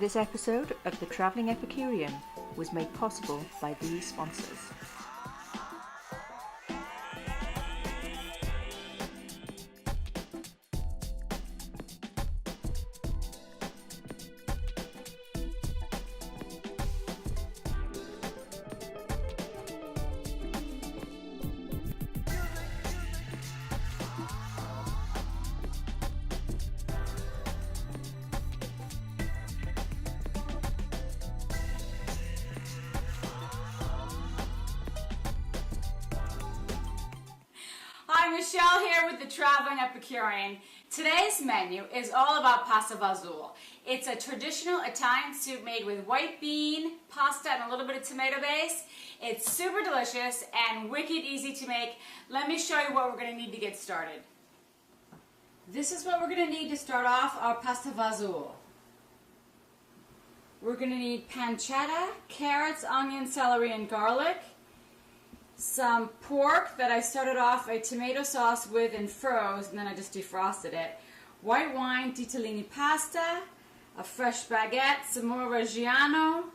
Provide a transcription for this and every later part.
This episode of The Travelling Epicurean was made possible by these sponsors. Hi, Michelle here with the Traveling Epicurean. Today's menu is all about pasta fazool. It's a traditional Italian soup made with white bean, pasta, and a little bit of tomato base. It's super delicious and wicked easy to make. Let me show you what we're going to need to get started. This is what we're going to need to start off our pasta fazool. We're going to need pancetta, carrots, onion, celery, and garlic. Some pork that I started off a tomato sauce with and froze, and then I just defrosted it. White wine, ditalini pasta, a fresh baguette, some more Reggiano,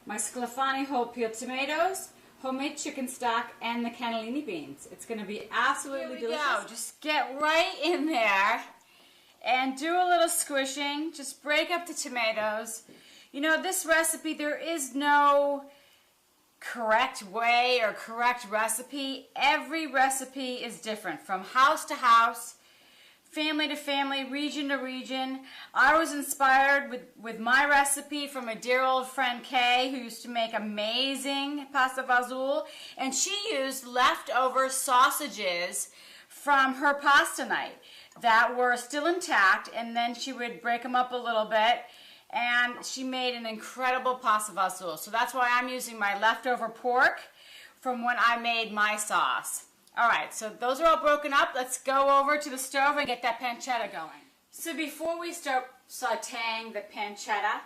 my Sclafani whole peel tomatoes, homemade chicken stock, and the cannellini beans. It's going to be absolutely delicious. Here we go. Just get right in there and do a little squishing. Just break up the tomatoes. You know, this recipe, there is no correct way or correct recipe. Every recipe is different from house to house, family to family, region to region. I was inspired with my recipe from a dear old friend Kay, who used to make amazing pasta fazool, and she used leftover sausages from her pasta night that were still intact, and then she would break them up a little bit, and she made an incredible pasta fazool. So that's why I'm using my leftover pork from when I made my sauce. All right, so those are all broken up. Let's go over to the stove and get that pancetta going. So before we start sauteing the pancetta,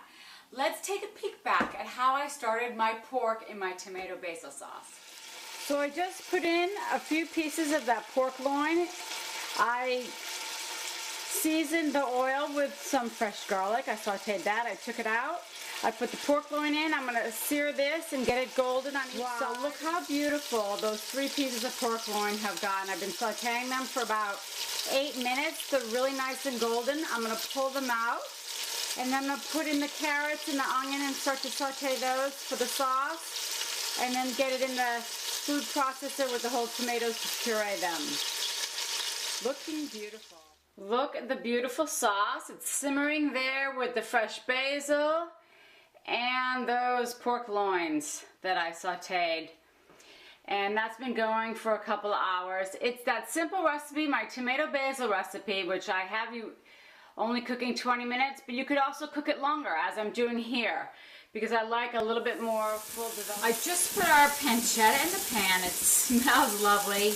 let's take a peek back at how I started my pork in my tomato basil sauce. So I just put in a few pieces of that pork loin. I seasoned the oil with some fresh garlic. I sauteed that. I took it out. I put the pork loin in. I'm going to sear this and get it golden on each side. So look how beautiful those 3 pieces of pork loin have gotten. I've been sauteing them for about 8 minutes. They're really nice and golden. I'm going to pull them out, and then I'm going to put in the carrots and the onion and start to saute those for the sauce, and then get it in the food processor with the whole tomatoes to puree them. Looking beautiful. Look at the beautiful sauce. It's simmering there with the fresh basil and those pork loins that I sauteed. And that's been going for a couple of hours. It's that simple recipe, my tomato basil recipe, which I have you only cooking 20 minutes, but you could also cook it longer, as I'm doing here, because I like a little bit more full development. I just put our pancetta in the pan. It smells lovely.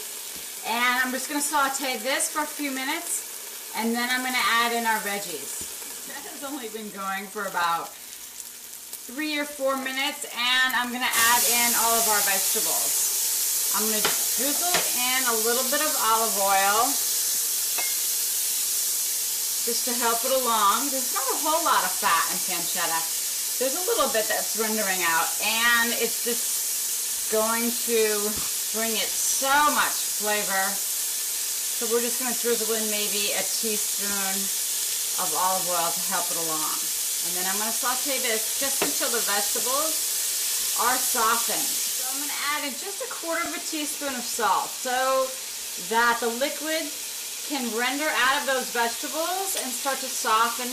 And I'm just going to saute this for a few minutes. And then I'm going to add in our veggies. That has only been going for about 3 or 4 minutes, and I'm going to add in all of our vegetables. I'm going to drizzle in a little bit of olive oil just to help it along. There's not a whole lot of fat in pancetta. There's a little bit that's rendering out, and it's just going to bring it so much flavor. So we're just going to drizzle in maybe a teaspoon of olive oil to help it along. And then I'm going to saute this just until the vegetables are softened. So I'm going to add in just 1/4 teaspoon of salt so that the liquid can render out of those vegetables and start to soften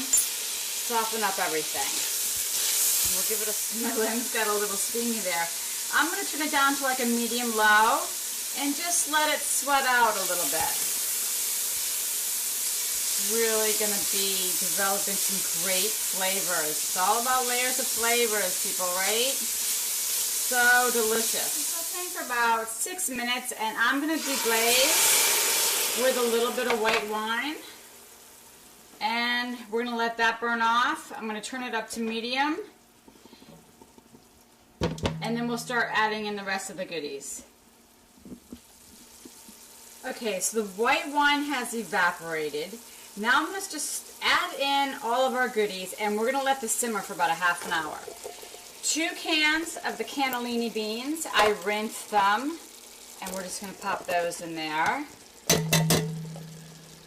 up everything. And we'll give it a smell. It's got a little steamy there. I'm going to turn it down to like a medium low and just let it sweat out a little bit. Really going to be developing some great flavors. It's all about layers of flavors, people, right? So delicious. I'm sauteing for about 6 minutes, and I'm going to deglaze with a little bit of white wine. And we're going to let that burn off. I'm going to turn it up to medium. And then we'll start adding in the rest of the goodies. Okay, so the white wine has evaporated. Now I'm going to just add in all of our goodies, and we're going to let this simmer for about a half an hour. 2 cans of the cannellini beans. I rinsed them, and we're just going to pop those in there.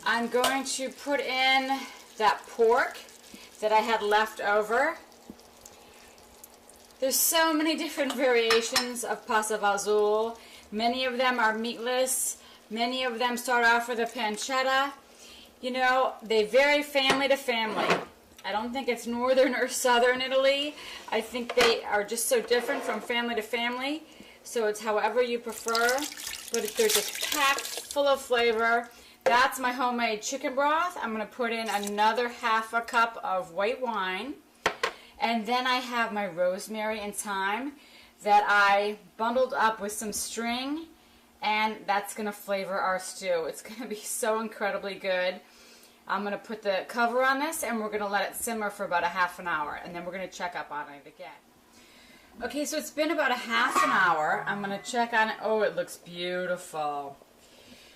I'm going to put in that pork that I had left over. There's so many different variations of pasta fazool. Many of them are meatless. Many of them start off with a pancetta. You know, they vary family to family. I don't think it's northern or southern Italy. I think they are just so different from family to family. So it's however you prefer. But they're just packed full of flavor. That's my homemade chicken broth. I'm going to put in another half a cup of white wine. And then I have my rosemary and thyme that I bundled up with some string. And that's going to flavor our stew. It's going to be so incredibly good. I'm going to put the cover on this and we're going to let it simmer for about a half an hour. And then we're going to check up on it again. Okay, so it's been about a half an hour. I'm going to check on it. Oh, it looks beautiful.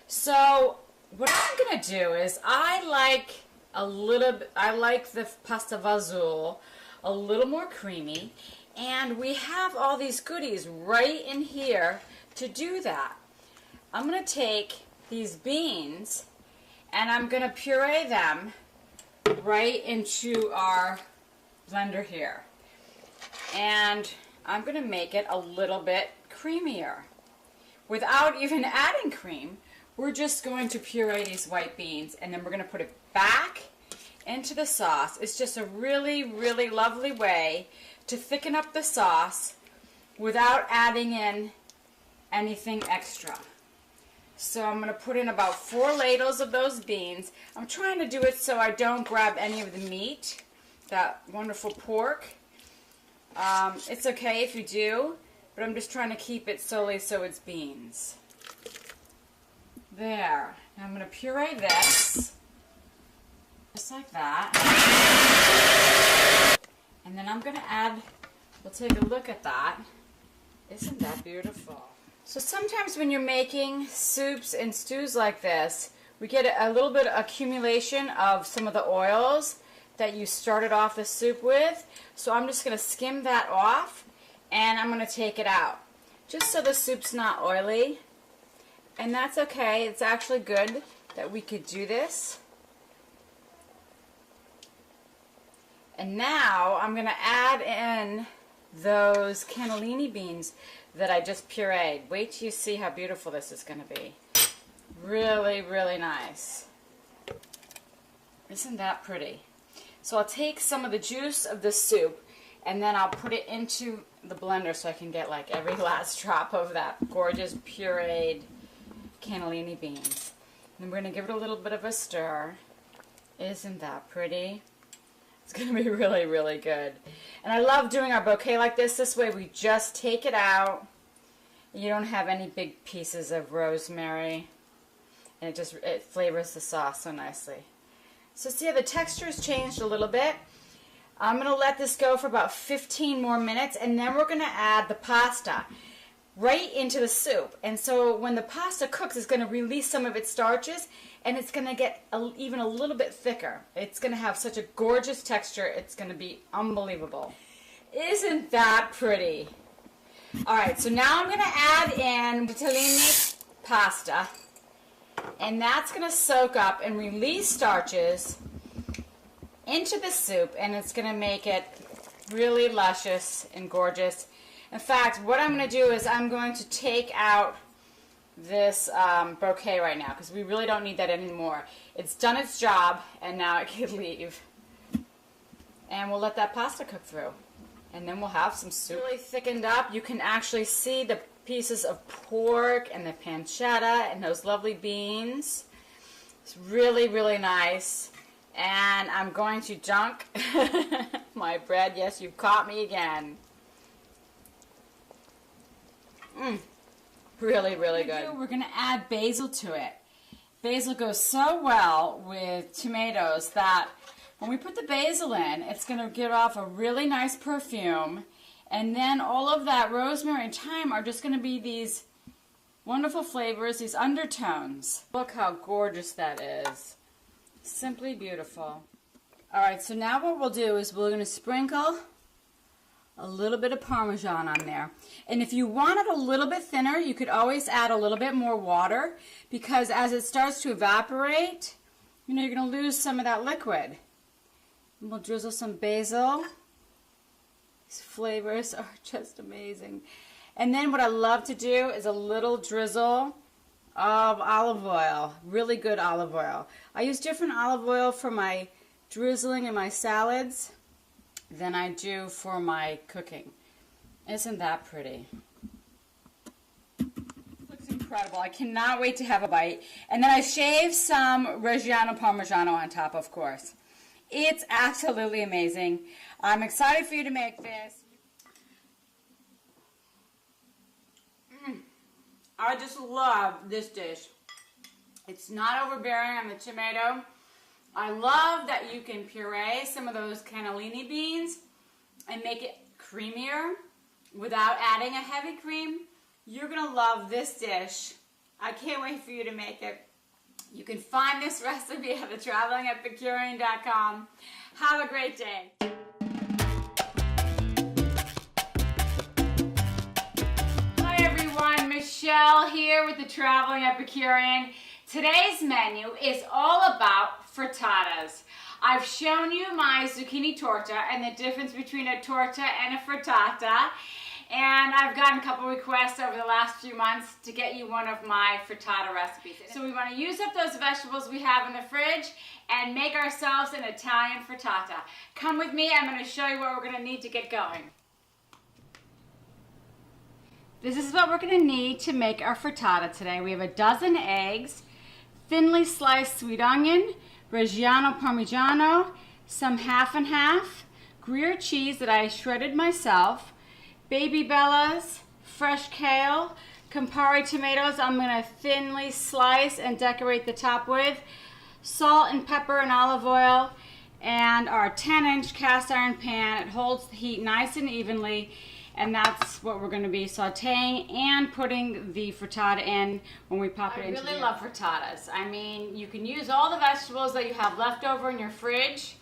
So what I'm going to do is I like the pasta fazool a little more creamy. And we have all these goodies right in here to do that. I'm going to take these beans and I'm going to puree them right into our blender here. And I'm going to make it a little bit creamier. Without even adding cream, we're just going to puree these white beans and then we're going to put it back into the sauce. It's just a really, really lovely way to thicken up the sauce without adding in anything extra. So I'm going to put in about 4 ladles of those beans. I'm trying to do it so I don't grab any of the meat, that wonderful pork. It's okay if you do, but I'm just trying to keep it solely so it's beans. There. Now I'm going to puree this, just like that. And then I'm going to add, we'll take a look at that. Isn't that beautiful? So sometimes when you're making soups and stews like this, we get a little bit of accumulation of some of the oils that you started off the soup with. So I'm just going to skim that off and I'm going to take it out. Just so the soup's not oily. And that's okay. It's actually good that we could do this. And now I'm going to add in those cannellini beans that I just pureed. Wait till you see how beautiful this is going to be. Really, really nice. Isn't that pretty? So I'll take some of the juice of the soup and then I'll put it into the blender so I can get like every last drop of that gorgeous pureed cannellini beans. And we're going to give it a little bit of a stir. Isn't that pretty? It's going to be really, really good. And I love doing our bouquet like this. This way we just take it out. You don't have any big pieces of rosemary. And it flavors the sauce so nicely. So see how the texture has changed a little bit. I'm going to let this go for about 15 more minutes. And then we're going to add the pasta right into the soup. And so when the pasta cooks, it's going to release some of its starches. And it's going to get even a little bit thicker. It's going to have such a gorgeous texture. It's going to be unbelievable. Isn't that pretty? Alright, so now I'm going to add in tortellini pasta. And that's going to soak up and release starches into the soup. And it's going to make it really luscious and gorgeous. In fact, what I'm going to do is I'm going to take out this bouquet right now because we really don't need that anymore. It's done its job and now it can leave. And we'll let that pasta cook through. And then we'll have some soup. Really thickened up. You can actually see the pieces of pork and the pancetta and those lovely beans. It's really, really nice. And I'm going to dunk my bread. Yes, you've caught me again. Really, really good. We're going to add basil to it. Basil goes so well with tomatoes that when we put the basil in, it's going to give off a really nice perfume. And then all of that rosemary and thyme are just going to be these wonderful flavors, these undertones. Look how gorgeous that is. Simply beautiful. All right, so now what we'll do is we're going to sprinkle a little bit of Parmesan on there. And if you want it a little bit thinner, you could always add a little bit more water, because as it starts to evaporate, you know, you're going to lose some of that liquid. And we'll drizzle some basil. These flavors are just amazing. And then what I love to do is a little drizzle of olive oil, really good olive oil. I use different olive oil for my drizzling in my salads than I do for my cooking. Isn't that pretty? Looks incredible. I cannot wait to have a bite. And then I shave some Reggiano Parmigiano on top, of course. It's absolutely amazing. I'm excited for you to make this. I just love this dish. It's not overbearing on the tomato. I love that you can puree some of those cannellini beans and make it creamier without adding a heavy cream. You're going to love this dish. I can't wait for you to make it. You can find this recipe at thetravelingepicurean.com. Have a great day. Hi everyone, Michelle here with the Traveling Epicurean. Today's menu is all about frittatas. I've shown you my zucchini torta and the difference between a torta and a frittata. And I've gotten a couple requests over the last few months to get you one of my frittata recipes. So we want to use up those vegetables we have in the fridge and make ourselves an Italian frittata. Come with me, I'm going to show you what we're going to need to get going. This is what we're going to need to make our frittata today. We have a dozen eggs, thinly sliced sweet onion, Reggiano Parmigiano, some half and half, Gruyere cheese that I shredded myself, baby bellas, fresh kale, Campari tomatoes I'm going to thinly slice and decorate the top with, salt and pepper and olive oil, and our 10-inch cast iron pan. It holds the heat nice and evenly, and that's what we're going to be sauteing and putting the frittata in when we pop it into the oven. I really love frittatas. I mean, you can use all the vegetables that you have left over in your fridge,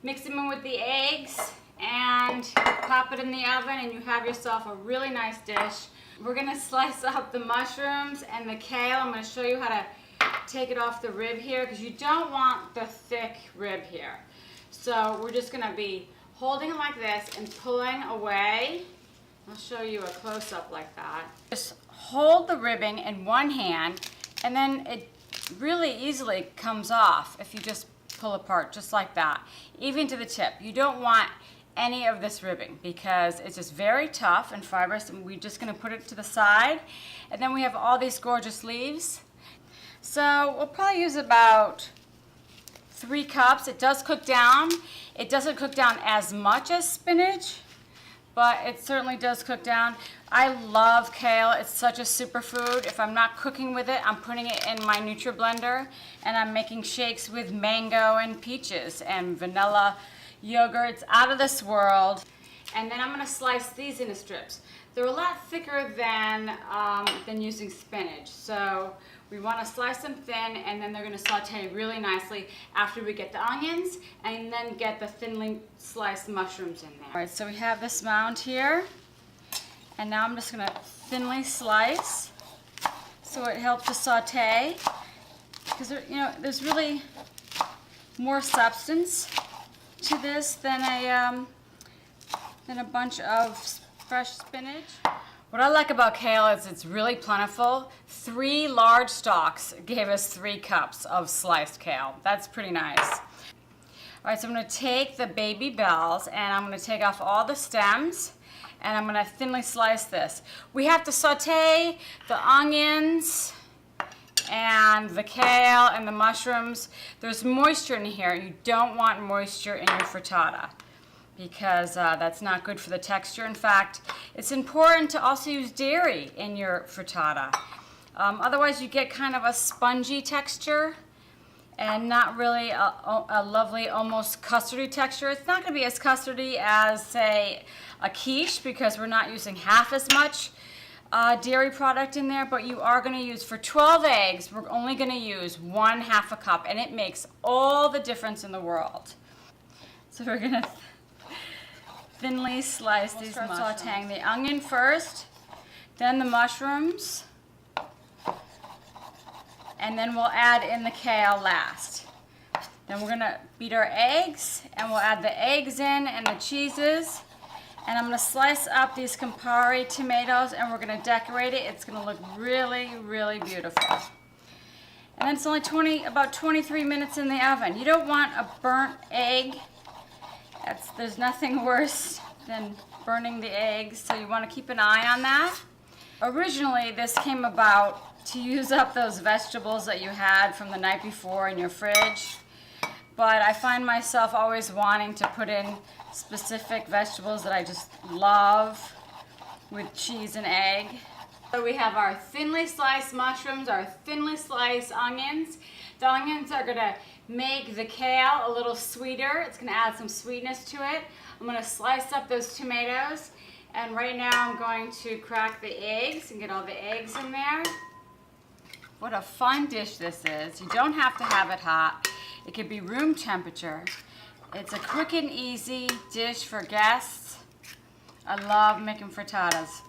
mix them in with the eggs, and pop it in the oven, and you have yourself a really nice dish. We're going to slice up the mushrooms and the kale. I'm going to show you how to take it off the rib here, because you don't want the thick rib here. So we're just going to be holding it like this and pulling away. I'll show you a close-up like that. Just hold the ribbing in one hand, and then it really easily comes off if you just pull apart just like that, even to the tip. You don't want any of this ribbing because it's just very tough and fibrous, and we're just going to put it to the side. And then we have all these gorgeous leaves. So we'll probably use about 3 cups. It does cook down. It doesn't cook down as much as spinach, but it certainly does cook down. I love kale. It's such a superfood. If I'm not cooking with it, I'm putting it in my NutriBlender, and I'm making shakes with mango and peaches and vanilla yogurt. It's out of this world. And then I'm going to slice these into strips. They're a lot thicker than using spinach. So we want to slice them thin, and then they're going to saute really nicely after we get the onions and then get the thinly sliced mushrooms in there. All right, so we have this mound here, and now I'm just going to thinly slice so it helps to saute, because there's really more substance to this than a bunch of fresh spinach. What I like about kale is it's really plentiful. 3 large stalks gave us 3 cups of sliced kale. That's pretty nice. All right, so I'm going to take the baby bells, and I'm going to take off all the stems, and I'm going to thinly slice this. We have to saute the onions and the kale and the mushrooms. There's moisture in here. You don't want moisture in your frittata, because that's not good for the texture. In fact, it's important to also use dairy in your frittata. Otherwise, you get kind of a spongy texture and not really a lovely, almost custardy texture. It's not going to be as custardy as, say, a quiche, because we're not using half as much dairy product in there, but you are going to use, for 12 eggs, we're only going to use 1/2 cup, and it makes all the difference in the world. So we're gonna thinly slice these mushrooms. Sauteing the onion first, then the mushrooms, and then we'll add in the kale last. Then we're gonna beat our eggs, and we'll add the eggs in and the cheeses. And I'm gonna slice up these Campari tomatoes, and we're gonna decorate it. It's gonna look really, really beautiful. And then it's only about 23 minutes in the oven. You don't want a burnt egg. There's nothing worse than burning the eggs, so you want to keep an eye on that. Originally, this came about to use up those vegetables that you had from the night before in your fridge. But I find myself always wanting to put in specific vegetables that I just love with cheese and egg. So we have our thinly sliced mushrooms, our thinly sliced onions. The onions are gonna make the kale a little sweeter. It's gonna add some sweetness to it. I'm gonna slice up those tomatoes, and right now I'm going to crack the eggs and get all the eggs in there. What a fun dish this is. You don't have to have it hot. It could be room temperature. It's a quick and easy dish for guests. I love making frittatas.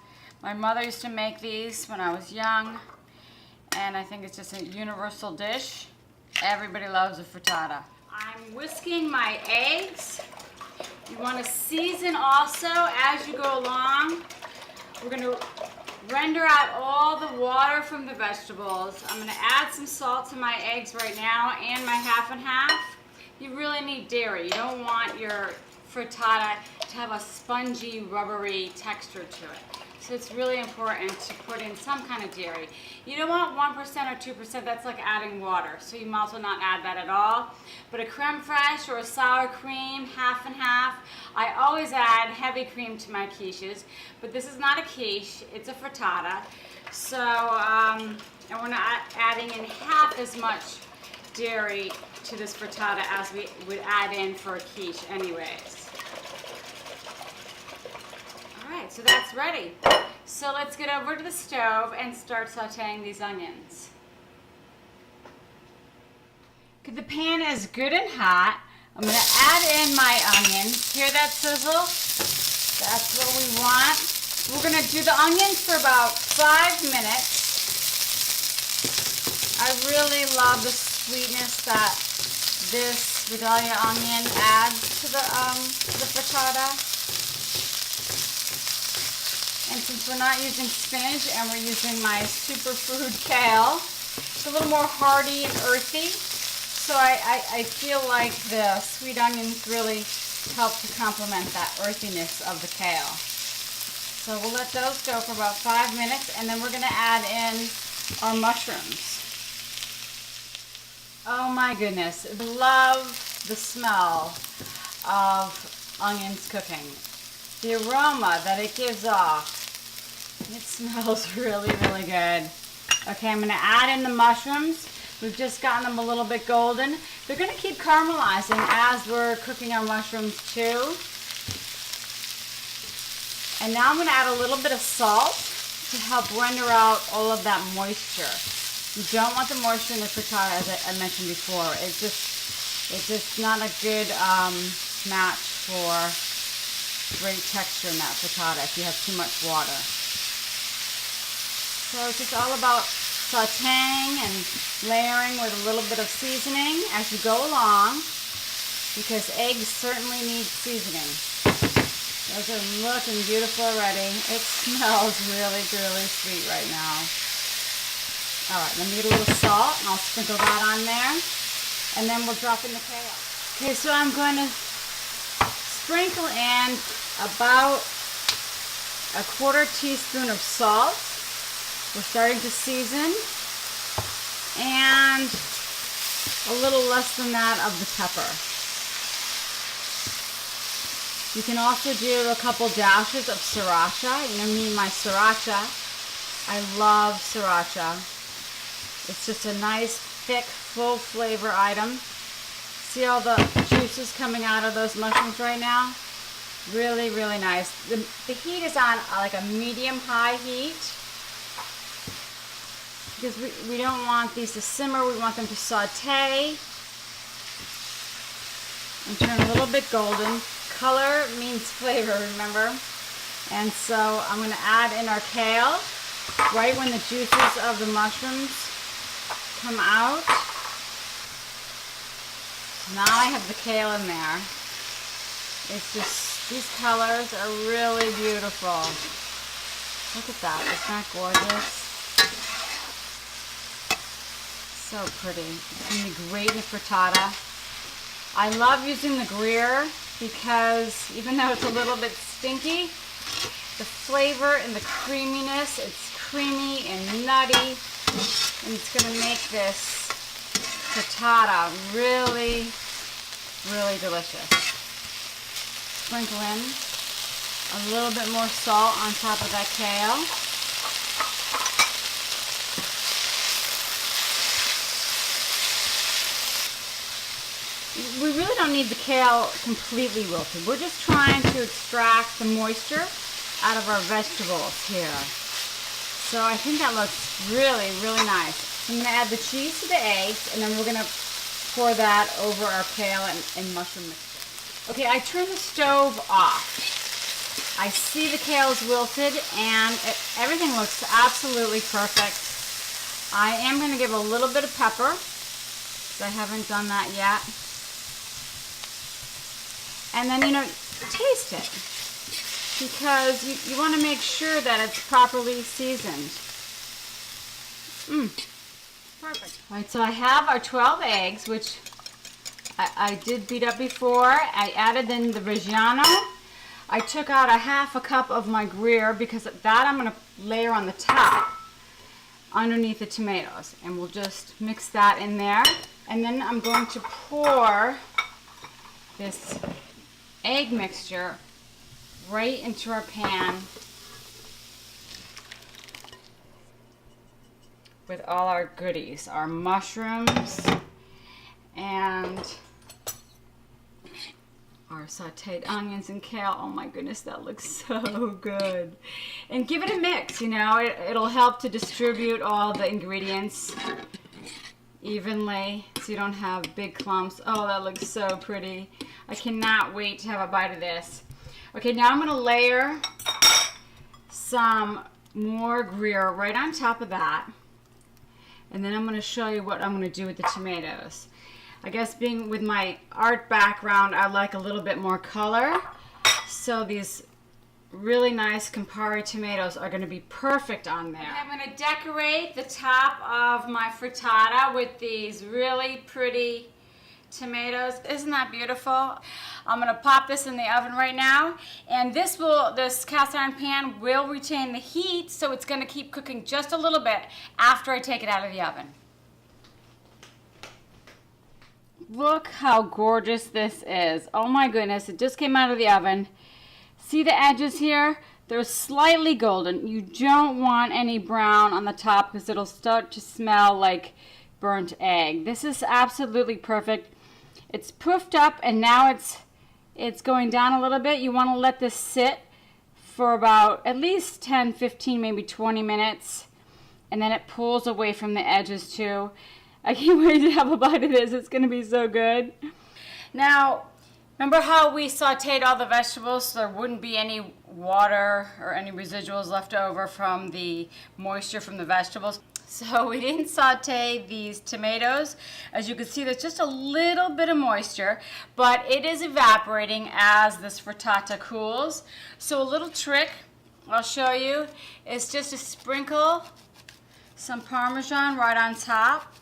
My mother used to make these when I was young, and I think it's just a universal dish. Everybody loves a frittata. I'm whisking my eggs. You want to season also as you go along. We're going to render out all the water from the vegetables. I'm going to add some salt to my eggs right now and my half and half. You really need dairy. You don't want your frittata to have a spongy, rubbery texture to it. So it's really important to put in some kind of dairy. You don't want 1% or 2%, that's like adding water. So you might as well not add that at all. But a creme fraiche or a sour cream, half and half. I always add heavy cream to my quiches, but this is not a quiche, it's a frittata. So and we're not adding in half as much dairy to this frittata as we would add in for a quiche anyways. Alright, so that's ready. So let's get over to the stove and start sauteing these onions. Okay, the pan is good and hot. I'm going to add in my onions. Hear that sizzle? That's what we want. We're going to do the onions for about 5 minutes. I really love the sweetness that this Vidalia onion adds to the frittata. And since we're not using spinach and we're using my superfood kale, it's a little more hearty and earthy. So I feel like the sweet onions really help to complement that earthiness of the kale. So we'll let those go for about 5 minutes, and then we're going to add in our mushrooms. Oh my goodness, I love the smell of onions cooking. The aroma that it gives off, it smells really, really good. Okay, I'm going to add in the mushrooms. We've just gotten them a little bit golden. They're going to keep caramelizing as we're cooking our mushrooms too. And now I'm going to add a little bit of salt to help render out all of that moisture. You don't want the moisture in the frittata, as I mentioned before. It's just not a good match for great texture in that frittata if you have too much water. So it's just all about sauteing and layering with a little bit of seasoning as you go along, because eggs certainly need seasoning. Those are looking beautiful already. It smells really, really sweet right now. Alright, let me get a little salt and I'll sprinkle that on there. And then we'll drop in the kale. Okay, so I'm going to sprinkle in about a 1/4 teaspoon of salt. We're starting to season. And a little less than that of the pepper. You can also do a couple dashes of sriracha. You know me, my sriracha. I love sriracha. It's just a nice, thick, full flavor item. See all the juices coming out of those mushrooms right now? Really, really nice. The heat is on like a medium-high heat, because we don't want these to simmer. We want them to saute. and turn a little bit golden. Color means flavor, remember? And so I'm going to add in our kale right when the juices of the mushrooms come out. So now I have the kale in there. It's just, these colors are really beautiful. Look at that, isn't that gorgeous? So pretty. It's going to be great in the frittata. I love using the Gruyere because even though it's a little bit stinky, the flavor and the creaminess, it's creamy and nutty, and it's going to make this frittata really, really delicious. Sprinkle in a little bit more salt on top of that kale. We really don't need the kale completely wilted. We're just trying to extract the moisture out of our vegetables here. So I think that looks really, really nice. I'm going to add the cheese to the eggs, and then we're going to pour that over our kale and mushroom mixture. Okay, I turned the stove off. I see the kale is wilted, and everything looks absolutely perfect. I am going to give a little bit of pepper, because I haven't done that yet. And then, taste it, because you want to make sure that it's properly seasoned. Perfect. All right, so I have our 12 eggs, which I did beat up before. I added in the Reggiano. I took out a half a cup of my Gruyere because that I'm going to layer on the top underneath the tomatoes. And we'll just mix that in there. And then I'm going to pour this egg mixture right into our pan with all our goodies, our mushrooms and our sauteed onions and kale. Oh my goodness, that looks so good. And give it a mix, it'll help to distribute all the ingredients evenly so you don't have big clumps. Oh, that looks so pretty. I cannot wait to have a bite of this. Okay, now I'm going to layer some more Gruyere right on top of that. And then I'm going to show you what I'm going to do with the tomatoes. I guess being with my art background, I like a little bit more color. So these really nice Campari tomatoes are going to be perfect on there. Okay, I'm going to decorate the top of my frittata with these really pretty tomatoes. Isn't that beautiful? I'm going to pop this in the oven right now, and this cast iron pan will retain the heat, so it's going to keep cooking just a little bit after I take it out of the oven. Look how gorgeous this is. Oh my goodness, it just came out of the oven. See the edges here? They're slightly golden. You don't want any brown on the top because it'll start to smell like burnt egg. This is absolutely perfect. It's poofed up and now it's going down a little bit. You want to let this sit for about at least 10, 15, maybe 20 minutes. And then it pulls away from the edges too. I can't wait to have a bite of this. It's going to be so good. Now, remember how we sauteed all the vegetables so there wouldn't be any water or any residuals left over from the moisture from the vegetables? So we didn't saute these tomatoes. As you can see, there's just a little bit of moisture, but it is evaporating as this frittata cools. So a little trick I'll show you is just to sprinkle some Parmesan right on top,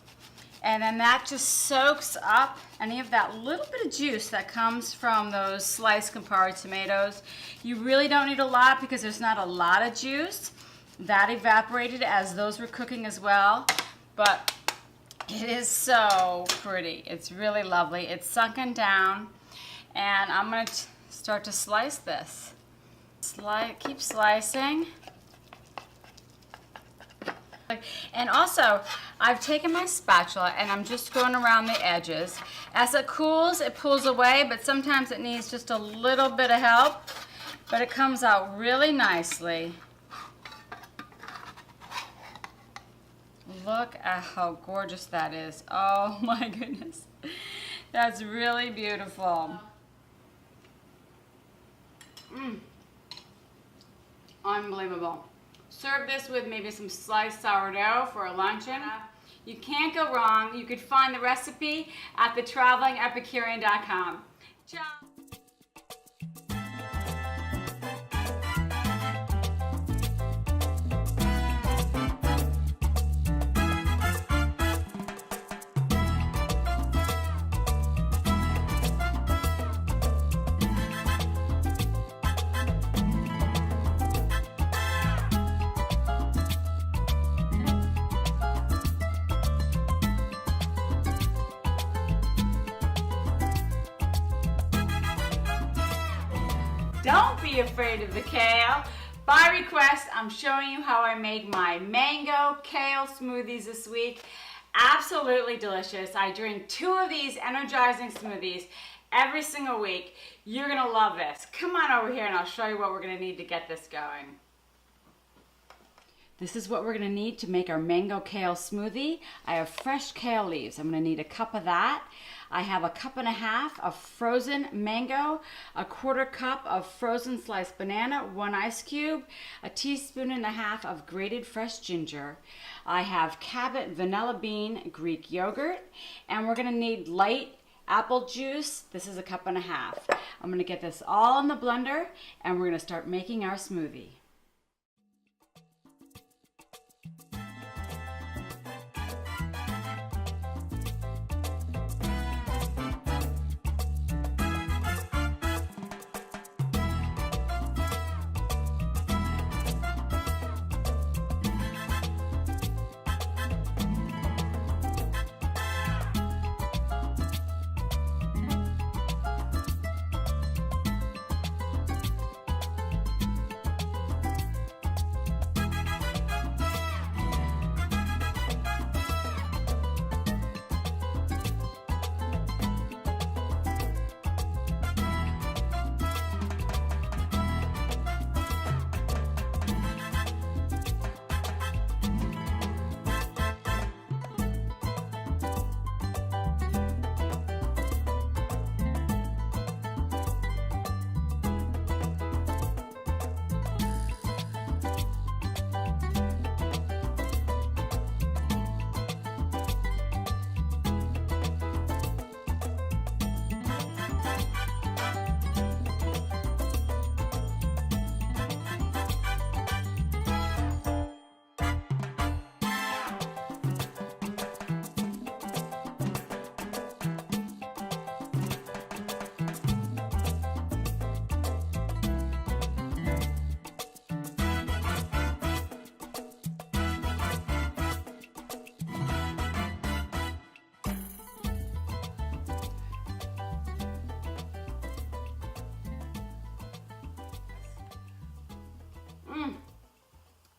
and then that just soaks up any of that little bit of juice that comes from those sliced Campari tomatoes. You really don't need a lot because there's not a lot of juice. That evaporated as those were cooking as well, but it is so pretty. It's really lovely. It's sunken down, and I'm going to start to slice this. Keep slicing. And also, I've taken my spatula and I'm just going around the edges. As it cools, it pulls away, but sometimes it needs just a little bit of help, but it comes out really nicely. Look at how gorgeous that is. Oh my goodness. That's really beautiful. Unbelievable. Serve this with maybe some sliced sourdough for a luncheon. You can't go wrong. You could find the recipe at thetravelingepicurean.com. Ciao. Don't be afraid of the kale. By request, I'm showing you how I make my mango kale smoothies this week. Absolutely delicious. I drink 2 of these energizing smoothies every single week. You're gonna love this. Come on over here and I'll show you what we're gonna need to get this going. This is what we're gonna need to make our mango kale smoothie. I have fresh kale leaves. I'm gonna need a cup of that. I have a cup and a half of frozen mango, a 1/4 cup of frozen sliced banana, 1 ice cube, a teaspoon and a half of grated fresh ginger. I have Cabot vanilla bean Greek yogurt, and we're gonna need light apple juice. This is a cup and a half. I'm gonna get this all in the blender and we're gonna start making our smoothie.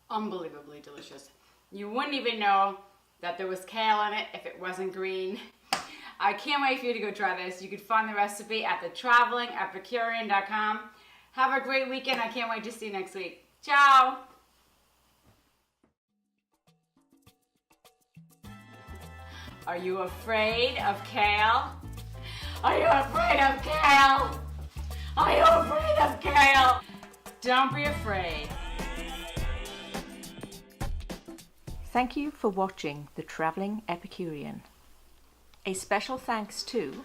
Unbelievably delicious. You wouldn't even know that there was kale in it if it wasn't green. I can't wait for you to go try this. You can find the recipe at thetravelingepicurean.com. Have a great weekend. I can't wait to see you next week. Ciao. Are you afraid of kale? Are you afraid of kale? Are you afraid of kale? Don't be afraid. Thank you for watching The Travelling Epicurean. A special thanks to